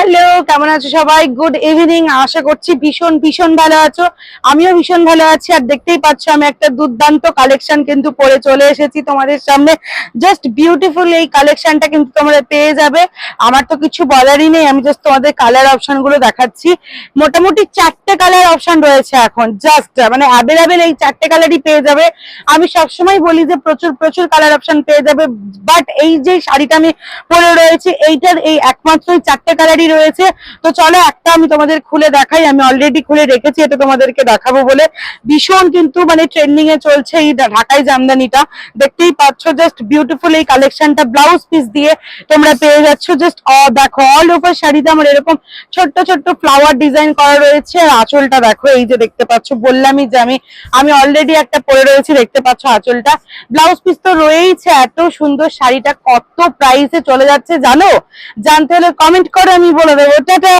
Hello, কেমন আছো সবাই? Good evening. আশা করছি ভীষণ ভীষণ ভালো আছো। আমিও ভীষণ ভালো আছি। আর দেখতেই পাচ্ছ আমি একটা দুর্দান্ত কালেকশন কিন্তু পরে চলে এসেছি তোমাদের সামনে। জাস্ট বিউটিফুল এই কালেকশনটা কিন্তু তোমরা পেয়ে যাবে। আমার তো কিছু বলারই নেই, আমি জাস্ট তোমাদের কালার অপশন গুলো দেখাচ্ছি। মোটামুটি 4টে কালার অপশন রয়েছে এখন, জাস্ট মানে অ্যাভেলেবেল এই 4টে কালারই পেয়ে যাবে। আমি সবসময় বলি যে প্রচুর প্রচুর কালার অপশন পেয়ে যাবে, বাট এই যে শাড়িটা আমি পরে রয়েছে এইটার এই একমাত্র 4টে কালারই রয়েছে। তো চলো একটা আমি তোমাদের খুলে দেখাই। আমি অলরেডি খুলে রেখেছি, এটা তোমাদেরকে দেখাবো বলে। ভীষণ কিন্তু মানে ট্রেন্ডিং এ চলছে এই ঢাকাই জামদানিটা, দেখতেই পাচ্ছ। জাস্ট বিউটিফুল এই কালেকশনটা ব্লাউজ পিস দিয়ে তোমরা পেয়ে যাচ্ছ। জাস্ট দেখো, অল ওভার শাড়িতে আমার এরকম ছোট্ট ছোট্ট ফ্লাওয়ার ডিজাইন করা রয়েছে। আর আঁচলটা দেখো, এই যে দেখতে পাচ্ছ, বললামই যে আমি অলরেডি একটা পরে রয়েছি, দেখতে পাচ্ছ আঁচলটা। ব্লাউজ পিস তো রয়েইছে। এত সুন্দর শাড়িটা কত প্রাইসে চলে যাচ্ছে জানো? জানতে হলে কমেন্ট করো, আমি বলে দেবো। টাটা।